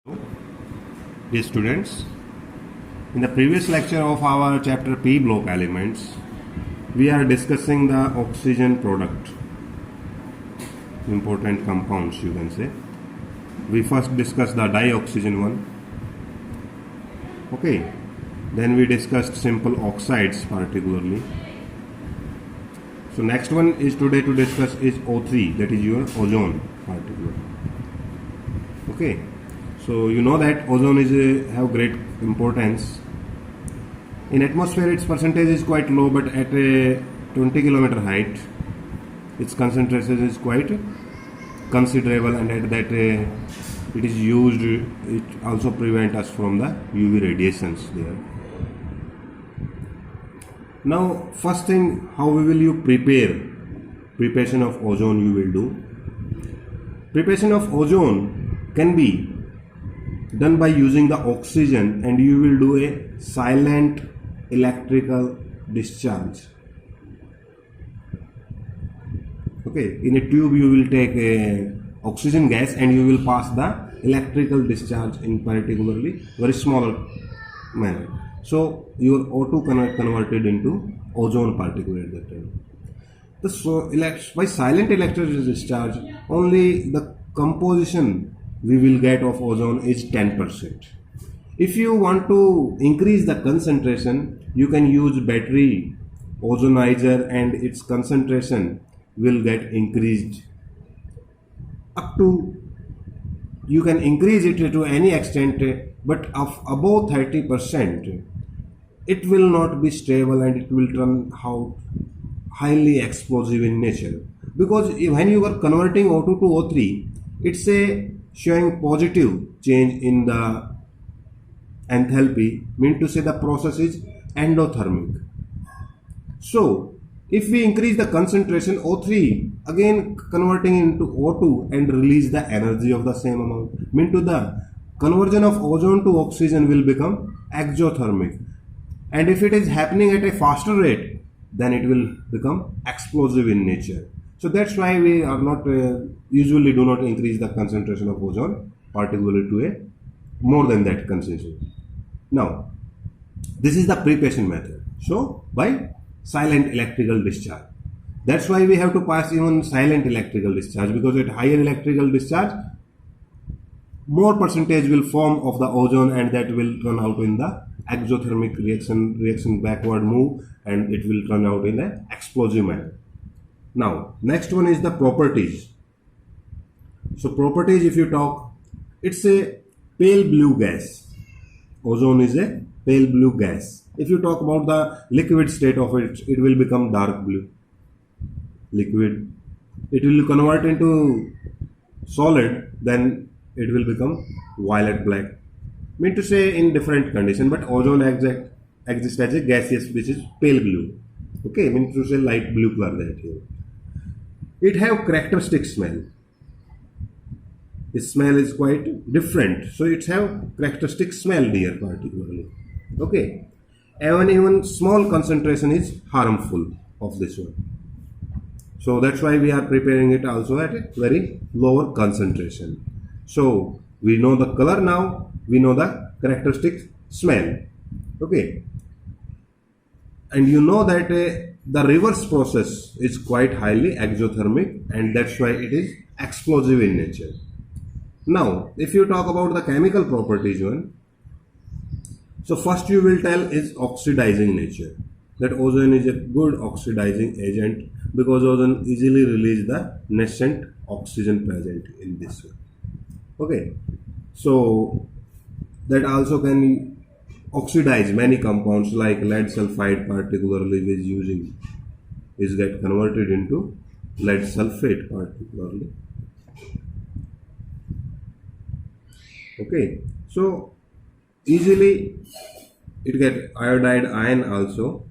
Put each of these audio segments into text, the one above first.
Dear students, in the previous lecture of our chapter P block elements, we are discussing the oxygen product, important compounds you can say. We first discussed the dioxygen one, okay, then we discussed simple oxides particularly. So next one is today to discuss is O3, that is your ozone particular, okay. So you know that ozone is have great importance. In atmosphere its percentage is quite low, but at a 20 kilometer height its concentration is quite considerable, and at that it is used, it also prevent us from the UV radiations there. Now first thing, how will you preparation of ozone you will do. Preparation of ozone can be done by using the oxygen, and you will do a silent electrical discharge. Okay, in a tube you will take a oxygen gas and you will pass the electrical discharge in particularly very smaller manner. So your O2 converted into ozone particle at that time. So by silent electrical discharge, only the composition we will get of ozone is 10%. If you want to increase the concentration, you can use battery ozonizer and its concentration will get increased up to, you can increase it to any extent, but of above 30% it will not be stable and it will turn out highly explosive in nature, because when you are converting O2 to O3, it's a showing positive change in the enthalpy, mean to say the process is endothermic. So if we increase the concentration, O3 again converting into O2 and release the energy of the same amount, mean to the conversion of ozone to oxygen will become exothermic, and if it is happening at a faster rate, then it will become explosive in nature. So that's why we are not usually do not increase the concentration of ozone particularly to a more than that concentration. Now this is the preparation method. So by silent electrical discharge. That's why we have to pass even silent electrical discharge, because at higher electrical discharge more percentage will form of the ozone, and that will turn out in the exothermic reaction backward move, and it will turn out in an explosive manner. Now next one is the properties. So properties, if you talk, it's a pale blue gas. Ozone is a pale blue gas. If you talk about the liquid state of it, it will become dark blue liquid. It will convert into solid, then it will become violet black, mean to say in different condition, but ozone exists as a gaseous which is pale blue, okay, mean to say light blue color that here. It have characteristic smell. Its smell is quite different, so it have characteristic smell here particularly, okay. Even small concentration is harmful of this one, so that's why we are preparing it also at a very lower concentration. So we know the color now, we know the characteristic smell, okay, and you know that the reverse process is quite highly exothermic, and that's why it is explosive in nature. Now if you talk about the chemical properties one, so first you will tell is oxidizing nature, that ozone is a good oxidizing agent, because ozone easily release the nascent oxygen present in this one, okay. So that also can oxidize many compounds like lead sulfide particularly is get converted into lead sulfate particularly, okay. So easily it get iodide ion also.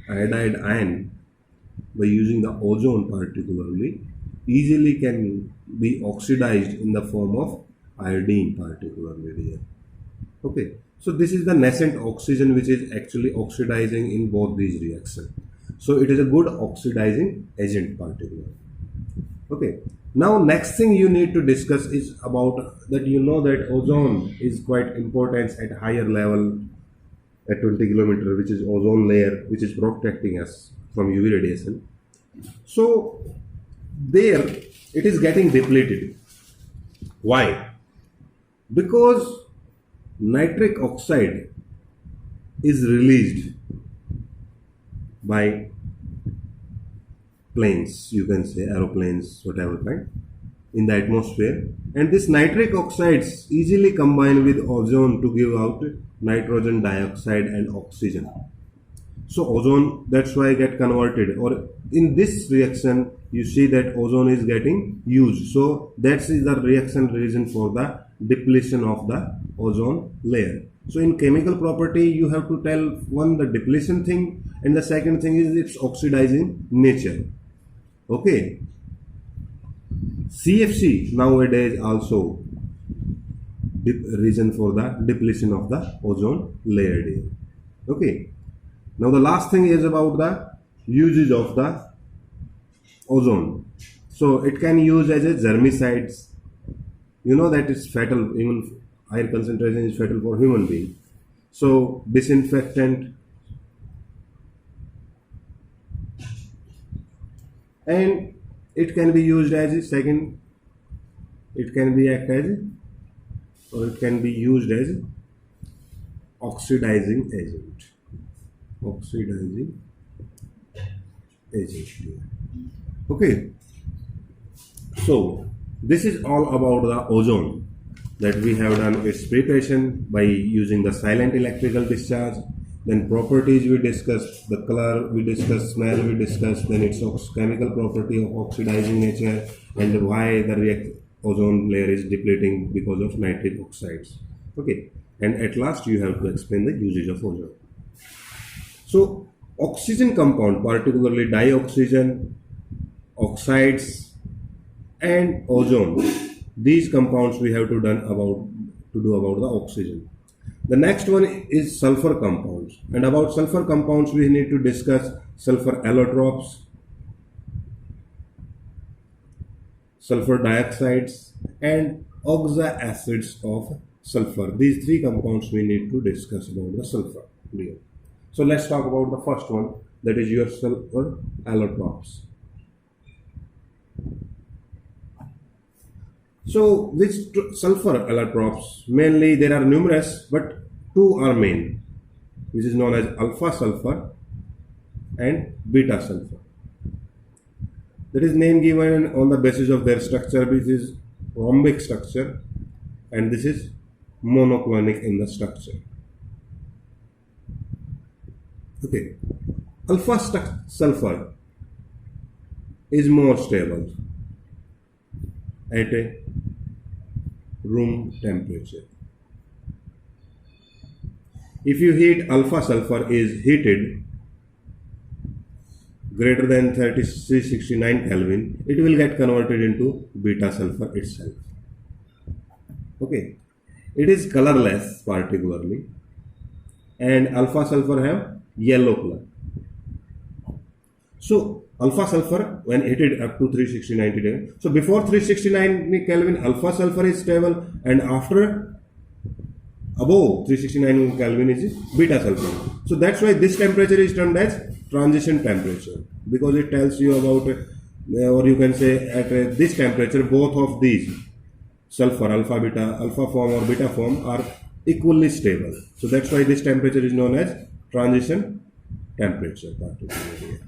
Iodide ion by using the ozone particularly easily can be oxidized in the form of iodine particularly here, okay. So this is the nascent oxygen which is actually oxidizing in both these reactions. So it is a good oxidizing agent particularly, okay. Now next thing you need to discuss is about that you know that ozone is quite important at higher level at 20 kilometer, which is ozone layer, which is protecting us from UV radiation. So there it is getting depleted. Why? Because nitric oxide is released by planes, you can say aeroplanes, whatever kind, in the atmosphere, and this nitric oxides easily combine with ozone to give out nitrogen dioxide and oxygen. So ozone, that's why get converted, or in this reaction you see that ozone is getting used. So that's the reaction reason for the depletion of the ozone layer. So in chemical property you have to tell one the depletion thing, and the second thing is its oxidizing nature. Okay. CFC nowadays also reason for the depletion of the ozone layer. Okay. Now the last thing is about the usage of the ozone. So it can use as a germicides. You know that it's fatal, even higher concentration is fatal for human being. So disinfectant, and it can be used as a second, it can be act as, or it can be used as oxidizing agent. Oxidizing agent. Okay. So this is all about the ozone that we have done its preparation by using the silent electrical discharge. Then properties we discussed, the color we discussed, smell we discussed, then its chemical property of oxidizing nature, and why the ozone layer is depleting because of nitric oxides. Okay, and at last you have to explain the usage of ozone. So oxygen compound, particularly dioxygen, oxides, and ozone, these compounds we have to do about the oxygen. The next one is sulfur compounds, and about sulfur compounds we need to discuss sulfur allotropes, sulfur dioxides, and oxacids of sulfur. These three compounds we need to discuss about the sulfur. So let's talk about the first one, that is your sulfur allotropes. So these sulfur allotropes, mainly there are numerous, but two are main, which is known as alpha sulfur and beta sulfur. That is name given on the basis of their structure, which is rhombic structure, and this is monoclinic in the structure. Okay, alpha sulfur is more stable at a room temperature. If you heat alpha sulfur is heated greater than 3369 Kelvin, it will get converted into beta sulfur itself. Okay, it is colorless particularly, and alpha sulfur have yellow color. So alpha sulfur when heated up to 369 Kelvin. So before 369 Kelvin alpha sulfur is stable, and after above 369 Kelvin is beta sulfur. So that's why this temperature is termed as transition temperature, because it tells you about or you can say at this temperature both of these sulfur alpha form or beta form are equally stable. So that's why this temperature is known as transition temperature particularly.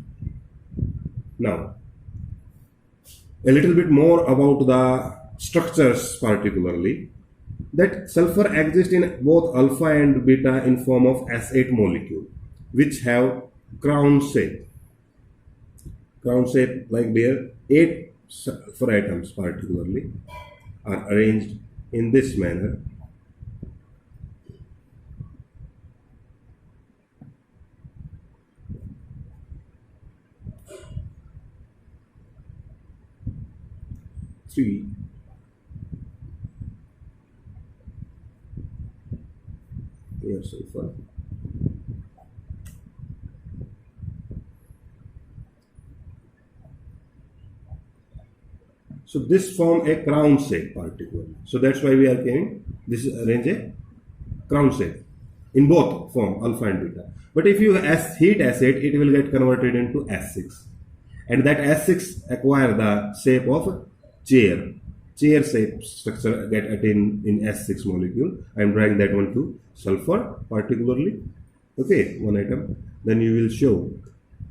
Now, a little bit more about the structures particularly, that sulfur exists in both alpha and beta in form of S8 molecule, which have crown shape. Crown shape, like there, 8 sulfur atoms particularly are arranged in this manner. Three pure sulfur. So this form a crown shape particularly. So that's why we are giving this range a crown shape in both form alpha and beta. But if you heat acid, it will get converted into S6, and that S6 acquire the shape of chair. Chair shape structure get attained in S6 molecule. I am drawing that one to sulfur particularly. Okay, one atom. Then you will show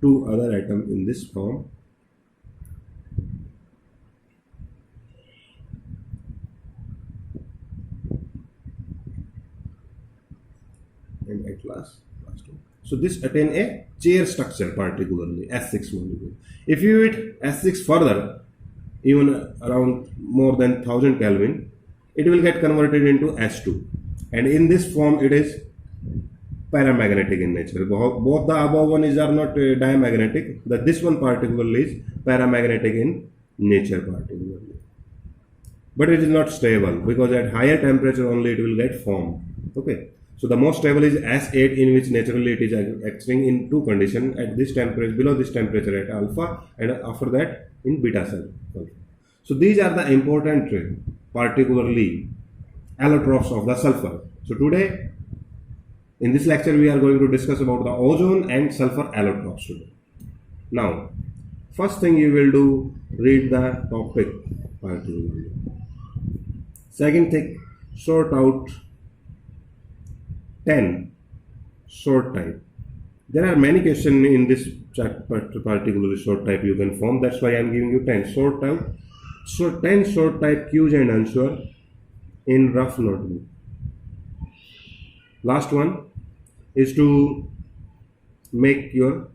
two other atoms in this form. And at last one. So this attain a chair structure particularly S6 molecule. If you hit S6 further, even around more than 1000 Kelvin, it will get converted into S2, and in this form it is paramagnetic in nature. Both the above one are not diamagnetic. This one particularly is paramagnetic in nature particularly, but it is not stable because at higher temperature only it will get formed. Okay, so the most stable is S8, in which naturally it is acting in two conditions: at this temperature, below this temperature at alpha, and after that in beta cell. So these are the important particularly allotropes of the sulfur. So today in this lecture we are going to discuss about the ozone and sulfur allotropes today. Now, first thing you will do, read the topic particularly. Second thing, sort out 10 short type. There are many questions in this particularly short type you can form. That's why I am giving you 10 short type. So 10 short type cues and answer in rough notebook. Last one is to make your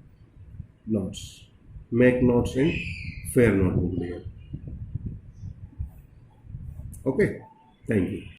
notes. Make notes in fair notebook. Okay, thank you.